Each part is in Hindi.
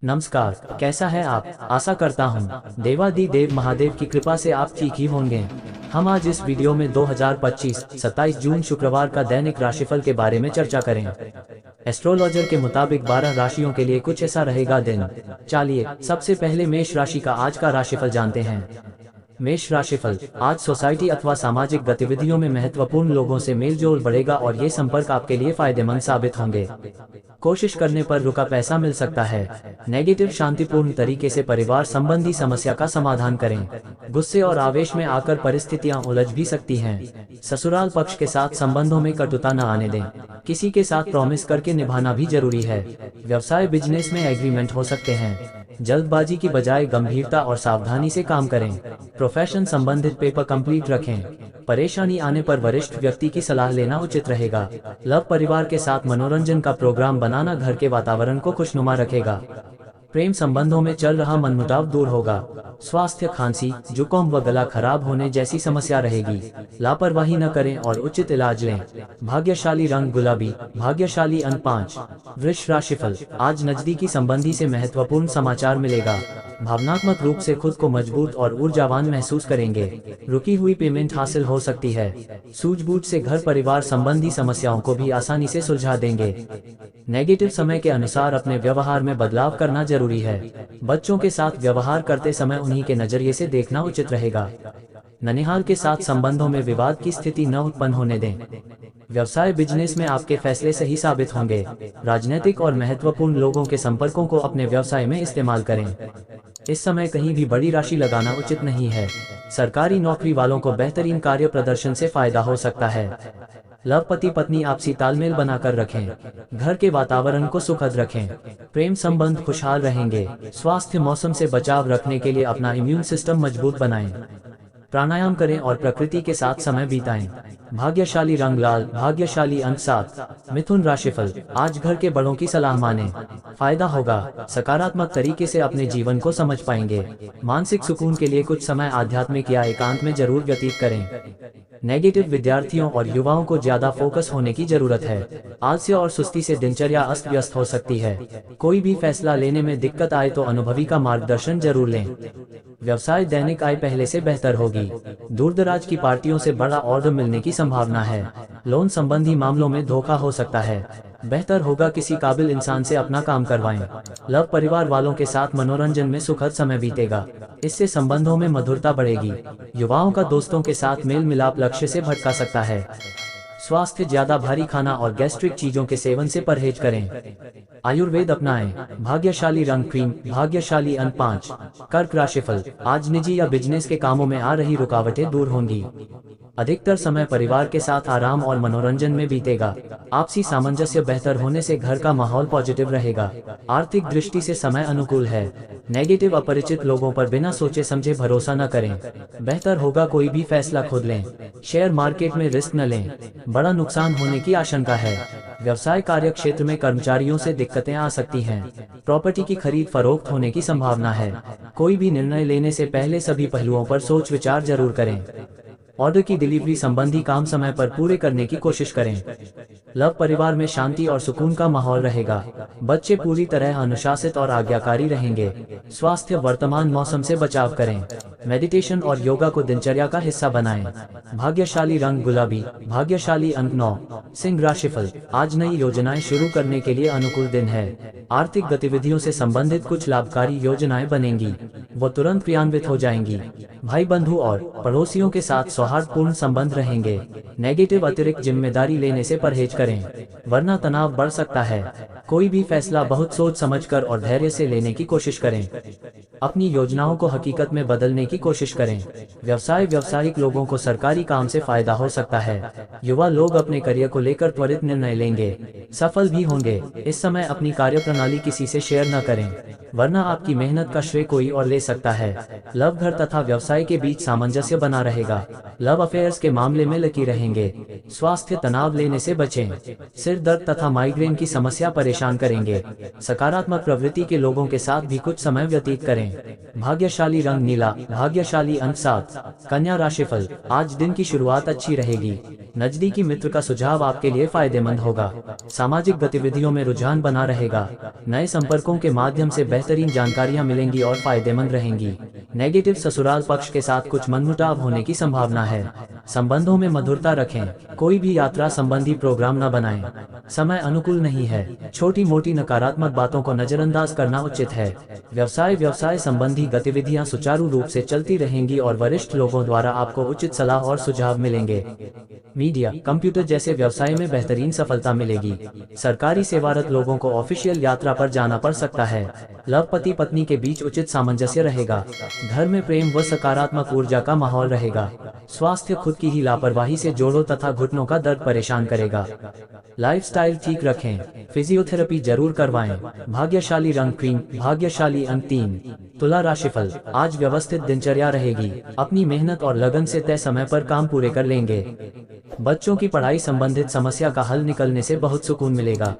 नमस्कार, कैसा है आप? आशा करता हूँ देवाधिदेव महादेव की कृपा से आप ठीक ही होंगे। हम आज इस वीडियो में 2025 27 जून शुक्रवार का दैनिक राशिफल के बारे में चर्चा करें। एस्ट्रोलॉजर के मुताबिक 12 राशियों के लिए कुछ ऐसा रहेगा दिन। चलिए सबसे पहले मेष राशि का आज का राशिफल जानते हैं। मेष राशिफल, आज सोसाइटी अथवा सामाजिक गतिविधियों में महत्वपूर्ण लोगों से मेलजोल बढ़ेगा और ये संपर्क आपके लिए फायदेमंद साबित होंगे। कोशिश करने पर रुका पैसा मिल सकता है। नेगेटिव शांतिपूर्ण तरीके से परिवार संबंधी समस्या का समाधान करें। गुस्से और आवेश में आकर परिस्थितियां उलझ भी सकती हैं। ससुराल पक्ष के साथ संबंधों में कटुता न आने दें। किसी के साथ प्रॉमिस करके निभाना भी जरूरी है। व्यवसाय बिजनेस में एग्रीमेंट हो सकते हैं। जल्दबाजी की बजाय गंभीरता और सावधानी से काम करें। प्रोफेशन संबंधित पेपर कंप्लीट रखें। परेशानी आने पर वरिष्ठ व्यक्ति की सलाह लेना उचित रहेगा। लव परिवार के साथ मनोरंजन का प्रोग्राम बनाना घर के वातावरण को खुशनुमा रखेगा। प्रेम संबंधों में चल रहा मनमुटाव दूर होगा। स्वास्थ्य, खांसी, जुकाम व गला खराब होने जैसी समस्या रहेगी। लापरवाही न करें और उचित इलाज लें। भाग्यशाली रंग गुलाबी, भाग्यशाली अंक 5। वृष राशिफल, आज नजदीकी संबंधी से महत्वपूर्ण समाचार मिलेगा। भावनात्मक रूप से खुद को मजबूत और ऊर्जावान महसूस करेंगे। रुकी हुई पेमेंट हासिल हो सकती है। सूझबूझ से घर परिवार संबंधी समस्याओं को भी आसानी से सुलझा देंगे। नेगेटिव समय के अनुसार अपने व्यवहार में बदलाव करना जरूरी है। बच्चों के साथ व्यवहार करते समय उन्हीं के नजरिए से देखना उचित रहेगा। ननिहाल के साथ संबंधों में विवाद की स्थिति न उत्पन्न होने दें। व्यवसाय बिजनेस में आपके फैसले सही साबित होंगे। राजनीतिक और महत्वपूर्ण लोगों के संपर्कों को अपने व्यवसाय में इस्तेमाल करें। इस समय कहीं भी बड़ी राशि लगाना उचित नहीं है। सरकारी नौकरी वालों को बेहतरीन कार्य प्रदर्शन से फायदा हो सकता है। लव पति पत्नी आपसी तालमेल बनाकर रखें। घर के वातावरण को सुखद रखें। प्रेम संबंध खुशहाल रहेंगे। स्वास्थ्य, मौसम से बचाव रखने के लिए अपना इम्यून सिस्टम मजबूत बनाएं। प्राणायाम करें और प्रकृति के साथ समय बिताएं। भाग्यशाली रंग लाल, भाग्यशाली अंक 7। मिथुन राशिफल, आज घर के बड़ों की सलाह मानें। फायदा होगा। सकारात्मक तरीके से अपने जीवन को समझ पाएंगे। मानसिक सुकून के लिए कुछ समय आध्यात्मिक या एकांत में जरूर व्यतीत करें। नेगेटिव विद्यार्थियों और युवाओं को ज्यादा फोकस होने की जरूरत है। आलस्य और सुस्ती से दिनचर्या अस्त व्यस्त हो सकती है। कोई भी फैसला लेने में दिक्कत आए तो अनुभवी का मार्गदर्शन जरूर लें। व्यवसाय, दैनिक आय पहले से बेहतर होगी। दूरदराज की पार्टियों से बड़ा ऑर्डर मिलने की संभावना है। लोन संबंधी मामलों में धोखा हो सकता है। बेहतर होगा किसी काबिल इंसान से अपना काम करवाएं। लव परिवार वालों के साथ मनोरंजन में सुखद समय बीतेगा। इससे संबंधों में मधुरता बढ़ेगी। युवाओं का दोस्तों के साथ मेल मिलाप लक्ष्य से भटका सकता है। स्वास्थ्य, ज्यादा भारी खाना और गैस्ट्रिक चीजों के सेवन से परहेज करें। आयुर्वेद अपनाएं। भाग्यशाली रंग क्रीम, भाग्यशाली अंक 5। कर्क राशिफल, आज निजी या बिजनेस के कामों में आ रही रुकावटें दूर होंगी। अधिकतर समय परिवार के साथ आराम और मनोरंजन में बीतेगा। आपसी सामंजस्य बेहतर होने से घर का माहौल पॉजिटिव रहेगा। आर्थिक दृष्टि से समय अनुकूल है। नेगेटिव, अपरिचित लोगों पर बिना सोचे समझे भरोसा न करें। बेहतर होगा कोई भी फैसला खुद लें। शेयर मार्केट में रिस्क न लें। बड़ा नुकसान होने की आशंका है। व्यवसाय कार्य क्षेत्र में कर्मचारियों से दिक्कतें आ सकती हैं। प्रॉपर्टी की खरीद फरोख्त होने की संभावना है। कोई भी निर्णय लेने से पहले सभी पहलुओं पर सोच विचार जरूर करें। ऑर्डर की डिलीवरी संबंधी काम समय पर पूरे करने की कोशिश करें। लव परिवार में शांति और सुकून का माहौल रहेगा। बच्चे पूरी तरह अनुशासित और आज्ञाकारी रहेंगे। स्वास्थ्य, वर्तमान मौसम से बचाव करें। मेडिटेशन और योगा को दिनचर्या का हिस्सा बनाएं। भाग्यशाली रंग गुलाबी, भाग्यशाली अंक 9। सिंह राशिफल, आज नई योजनाएं शुरू करने के लिए अनुकूल दिन है। आर्थिक गतिविधियों से संबंधित कुछ लाभकारी योजनाएं बनेंगी। वो तुरंत क्रियान्वित हो जाएंगी। भाई बंधु और पड़ोसियों के साथ सौहार्दपूर्ण संबंध रहेंगे। नेगेटिव, अतिरिक्त जिम्मेदारी लेने से परहेज करें, वरना तनाव बढ़ सकता है। कोई भी फैसला बहुत सोच समझकर और धैर्य से लेने की कोशिश करें। अपनी योजनाओं को हकीकत में बदलने की कोशिश करें। व्यवसाय, व्यावसायिक लोगों को सरकारी काम से फायदा हो सकता है। युवा लोग अपने करियर को लेकर त्वरित निर्णय लेंगे। सफल भी होंगे। इस समय अपनी कार्यप्रणाली किसी से शेयर न करें, वरना आपकी मेहनत का श्रेय कोई और ले सकता है। लव, घर तथा व्यवसाय के बीच सामंजस्य बना रहेगा। लव अफेयर्स के मामले में लकी रहेंगे। स्वास्थ्य, तनाव लेने से बचें। सिर दर्द तथा माइग्रेन की समस्या परेशान करेंगे। सकारात्मक प्रवृत्ति के लोगों के साथ भी कुछ समय व्यतीत करें। भाग्यशाली रंग नीला, भाग्यशाली अंक 7। कन्या राशिफल, आज दिन की शुरुआत अच्छी रहेगी। नजदीकी मित्र का सुझाव आपके लिए फायदेमंद होगा। सामाजिक गतिविधियों में रुझान बना रहेगा। नए संपर्कों के माध्यम से बेहतरीन जानकारियां मिलेंगी और फायदेमंद रहेंगी। नेगेटिव ससुराल पक्ष के साथ कुछ मनमुटाव होने की संभावना है। संबंधों में मधुरता रखें। कोई भी यात्रा संबंधी प्रोग्राम न बनाएं। समय अनुकूल नहीं है। छोटी मोटी नकारात्मक बातों को नजरअंदाज करना उचित है। व्यवसाय संबंधी गतिविधियां सुचारू रूप से चलती रहेंगी और वरिष्ठ लोगों द्वारा आपको उचित सलाह और सुझाव मिलेंगे। मीडिया, कंप्यूटर जैसे व्यवसाय में बेहतरीन सफलता मिलेगी। सरकारी सेवारत लोगों को ऑफिशियल यात्रा पर जाना पड़ सकता है। लव, पति पत्नी के बीच उचित सामंजस्य रहेगा। घर में प्रेम व सकारात्मक ऊर्जा का माहौल रहेगा। स्वास्थ्य, खुद की ही लापरवाही से जोड़ों तथा घुटनों का दर्द परेशान करेगा। लाइफस्टाइल ठीक रखें। फिजियोथेरेपी जरूर करवाएं। भाग्यशाली रंग क्रीम, भाग्यशाली अंक 3। तुला राशिफल, आज व्यवस्थित दिनचर्या रहेगी। अपनी मेहनत और लगन से तय समय पर काम पूरे कर लेंगे। बच्चों की पढ़ाई संबंधित समस्या का हल निकलने से बहुत सुकून मिलेगा।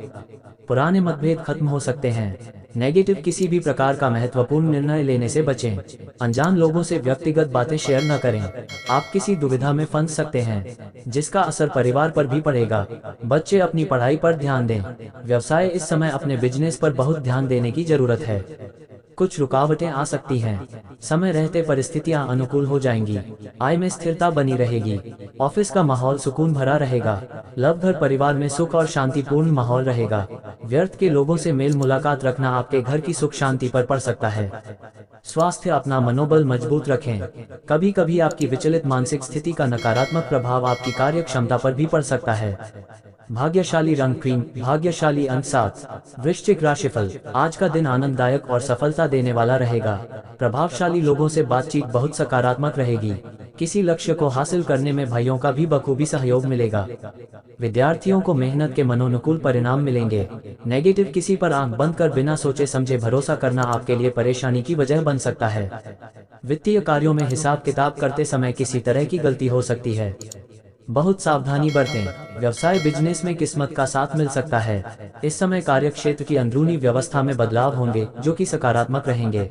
पुराने मतभेद खत्म हो सकते हैं। नेगेटिव, किसी भी प्रकार का महत्वपूर्ण निर्णय लेने से बचें। अनजान लोगों से व्यक्तिगत बातें शेयर न करें। आप किसी दुविधा में फंस सकते हैं, जिसका असर परिवार पर भी पड़ेगा। बच्चे अपनी पढ़ाई पर ध्यान दें। व्यवसाय, इस समय अपने बिजनेस पर बहुत ध्यान देने की जरूरत है। कुछ रुकावटें आ सकती हैं। समय रहते परिस्थितियां अनुकूल हो जाएंगी। आय में स्थिरता बनी रहेगी। ऑफिस का माहौल सुकून भरा रहेगा। लव, घर परिवार में सुख और शांतिपूर्ण माहौल रहेगा। व्यर्थ के लोगों से मेल मुलाकात रखना आपके घर की सुख शांति पर पड़ सकता है। स्वास्थ्य, अपना मनोबल मजबूत रखें। कभी कभी आपकी विचलित मानसिक स्थिति का नकारात्मक प्रभाव आपकी कार्य क्षमता पर भी पड़ सकता है। भाग्यशाली रंग क्रीम, भाग्यशाली अंक 7। वृश्चिक राशिफल, आज का दिन आनंददायक और सफलता देने वाला रहेगा। प्रभावशाली लोगों से बातचीत बहुत सकारात्मक रहेगी। किसी लक्ष्य को हासिल करने में भाइयों का भी बखूबी सहयोग मिलेगा। विद्यार्थियों को मेहनत के मनोनुकूल परिणाम मिलेंगे। नेगेटिव, किसी पर आंख बंद कर बिना सोचे समझे भरोसा करना आपके लिए परेशानी की वजह बन सकता है। वित्तीय कार्यों में हिसाब किताब करते समय किसी तरह की गलती हो सकती है। बहुत सावधानी बरतें। व्यवसाय, बिजनेस में किस्मत का साथ मिल सकता है। इस समय कार्यक्षेत्र की अंदरूनी व्यवस्था में बदलाव होंगे जो कि सकारात्मक रहेंगे।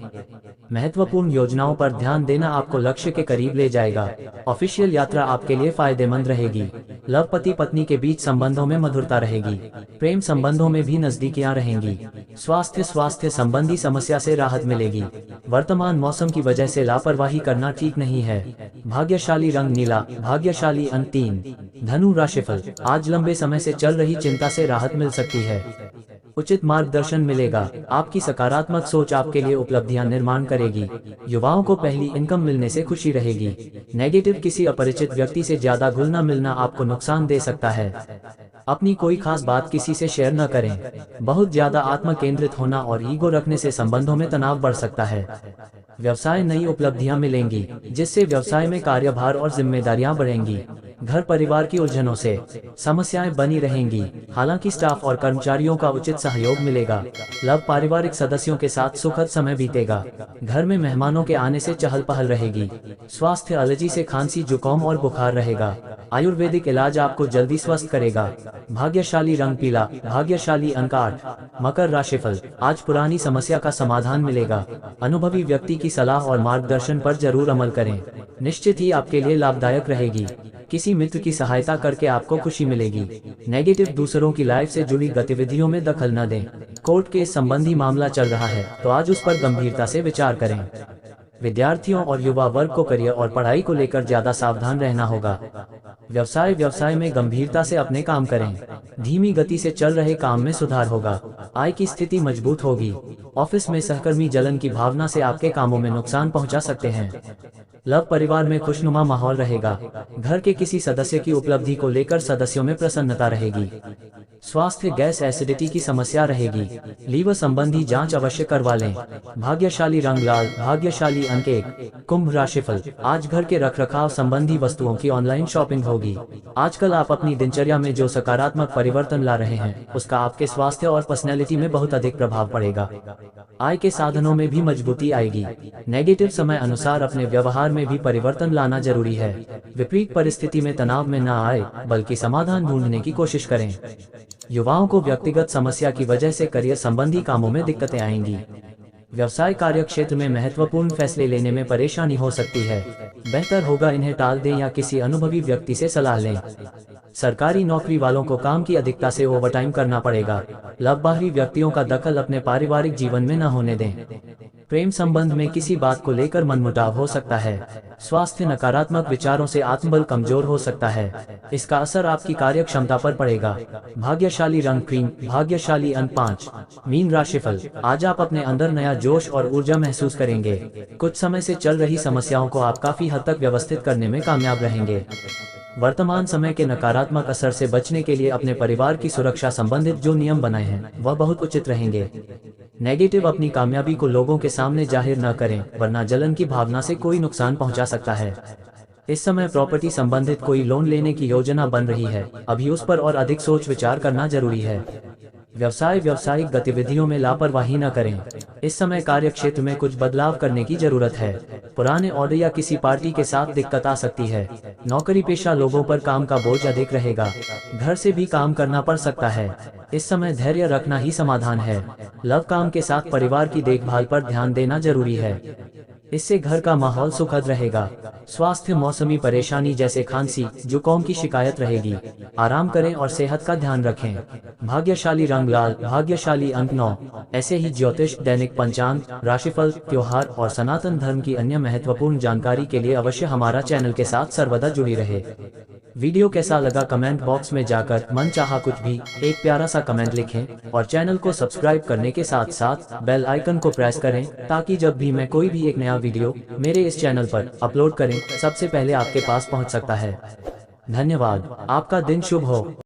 महत्वपूर्ण योजनाओं पर ध्यान देना आपको लक्ष्य के करीब ले जाएगा। ऑफिशियल यात्रा आपके लिए फायदेमंद रहेगी। लव, पति पत्नी के बीच संबंधों में मधुरता रहेगी। प्रेम संबंधों में भी नजदीकियां रहेंगी। स्वास्थ्य संबंधी समस्या से राहत मिलेगी। वर्तमान मौसम की वजह से लापरवाही करना ठीक नहीं है। भाग्यशाली रंग नीला, भाग्यशाली अंक 3। धनु राशिफल, आज लंबे समय से चल रही चिंता से राहत मिल सकती है। उचित मार्गदर्शन मिलेगा। आपकी सकारात्मक सोच आपके लिए उपलब्धियां निर्माण करेगी। युवाओं को पहली इनकम मिलने से खुशी रहेगी। नेगेटिव, किसी अपरिचित व्यक्ति से ज्यादा घुलना मिलना आपको नुकसान दे सकता है। अपनी कोई खास बात किसी से शेयर न करें। बहुत ज्यादा आत्म केंद्रित होना और ईगो रखने से संबंधों में तनाव बढ़ सकता है। व्यवसाय, नई उपलब्धियां मिलेंगी जिससे व्यवसाय में कार्यभार और जिम्मेदारियां बढ़ेंगी। घर परिवार की उलझनों से समस्याएं बनी रहेंगी। हालांकि स्टाफ और कर्मचारियों का उचित सहयोग मिलेगा। लव, पारिवारिक सदस्यों के साथ सुखद समय बीतेगा। घर में मेहमानों के आने से चहल पहल रहेगी। स्वास्थ्य, एलर्जी से खांसी, जुकाम और बुखार रहेगा। आयुर्वेदिक इलाज आपको जल्दी स्वस्थ करेगा। भाग्यशाली रंग पीला, भाग्यशाली अंक 8। मकर राशिफल, आज पुरानी समस्या का समाधान मिलेगा। अनुभवी व्यक्ति की सलाह और मार्गदर्शन पर जरूर अमल करें। निश्चित ही आपके लिए लाभदायक रहेगी। किसी मित्र की सहायता करके आपको खुशी मिलेगी। नेगेटिव, दूसरों की लाइफ से जुड़ी गतिविधियों में दखल न दें। कोर्ट केस संबंधी मामला चल रहा है तो आज उस पर गंभीरता से विचार करें। विद्यार्थियों और युवा वर्ग को करियर और पढ़ाई को लेकर ज्यादा सावधान रहना होगा। व्यवसाय में गंभीरता से अपने काम करें। धीमी गति से चल रहे काम में सुधार होगा। आय की स्थिति मजबूत होगी। ऑफिस में सहकर्मी जलन की भावना से आपके कामों में नुकसान पहुंचा सकते हैं। लव, परिवार में खुशनुमा माहौल रहेगा। घर के किसी सदस्य की उपलब्धि को लेकर सदस्यों में प्रसन्नता रहेगी। स्वास्थ्य, गैस एसिडिटी की समस्या रहेगी। लीवर संबंधी जांच अवश्य करवा लें। भाग्यशाली रंग लाल, भाग्यशाली अंक 1। कुंभ राशिफल, आज घर के रखरखाव संबंधी वस्तुओं की ऑनलाइन शॉपिंग होगी। आजकल आप अपनी दिनचर्या में जो सकारात्मक परिवर्तन ला रहे हैं उसका आपके स्वास्थ्य और पर्सनैलिटी में बहुत अधिक प्रभाव पड़ेगा। आय के साधनों में भी मजबूती आएगी। नेगेटिव, समय अनुसार अपने व्यवहार में भी परिवर्तन लाना जरूरी है। विपरीत परिस्थिति में तनाव में न आए बल्कि समाधान ढूंढने की कोशिश करें। युवाओं को व्यक्तिगत समस्या की वजह से करियर संबंधी कामों में दिक्कतें आएंगी। व्यवसाय कार्य क्षेत्र में महत्वपूर्ण फैसले लेने में परेशानी हो सकती है। बेहतर होगा इन्हें टाल दें या किसी अनुभवी व्यक्ति से सलाह लें। सरकारी नौकरी वालों को काम की अधिकता से ओवरटाइम करना पड़ेगा। बाहरी व्यक्तियों का दखल अपने पारिवारिक जीवन में न होने दें। प्रेम संबंध में किसी बात को लेकर मनमुटाव हो सकता है। स्वास्थ्य नकारात्मक विचारों से आत्मबल कमजोर हो सकता है। इसका असर आपकी कार्य क्षमता पर पड़ेगा। भाग्यशाली रंग क्रीम, भाग्यशाली अंक 5। मीन राशिफल, आज आप अपने अंदर नया जोश और ऊर्जा महसूस करेंगे। कुछ समय से चल रही समस्याओं को आप काफी हद तक व्यवस्थित करने में कामयाब रहेंगे। वर्तमान समय के नकारात्मक असर से बचने के लिए अपने परिवार की सुरक्षा संबंधित जो नियम बनाए हैं वह बहुत उचित रहेंगे। नेगेटिव अपनी कामयाबी को लोगों के सामने जाहिर न करें, वरना जलन की भावना से कोई नुकसान पहुंचा सकता है। इस समय प्रॉपर्टी संबंधित कोई लोन लेने की योजना बन रही है, अभी उस पर और अधिक सोच विचार करना जरूरी है। व्यावसायिक गतिविधियों में लापरवाही न करें। इस समय कार्य क्षेत्र में कुछ बदलाव करने की जरूरत है। पुराने ऑर्डर या किसी पार्टी के साथ दिक्कत आ सकती है। नौकरी पेशा लोगों पर काम का बोझ अधिक रहेगा। घर से भी काम करना पड़ सकता है। इस समय धैर्य रखना ही समाधान है। लव काम के साथ परिवार की देखभाल पर ध्यान देना जरूरी है। इससे घर का माहौल सुखद रहेगा। स्वास्थ्य मौसमी परेशानी जैसे खांसी, जुकाम की शिकायत रहेगी। आराम करें और सेहत का ध्यान रखें। भाग्यशाली रंग लाल, भाग्यशाली अंक 9। ऐसे ही ज्योतिष, दैनिक पंचांग, राशिफल, त्योहार और सनातन धर्म की अन्य महत्वपूर्ण जानकारी के लिए अवश्य हमारा चैनल के साथ सर्वदा जुड़ी रहे। वीडियो कैसा लगा कमेंट बॉक्स में जाकर मन चाहा कुछ भी एक प्यारा सा कमेंट लिखें और चैनल को सब्सक्राइब करने के साथ साथ बेल आइकन को प्रेस करें, ताकि जब भी मैं कोई भी एक नया वीडियो मेरे इस चैनल पर अपलोड करें सबसे पहले आपके पास पहुंच सकता है। धन्यवाद। आपका दिन शुभ हो।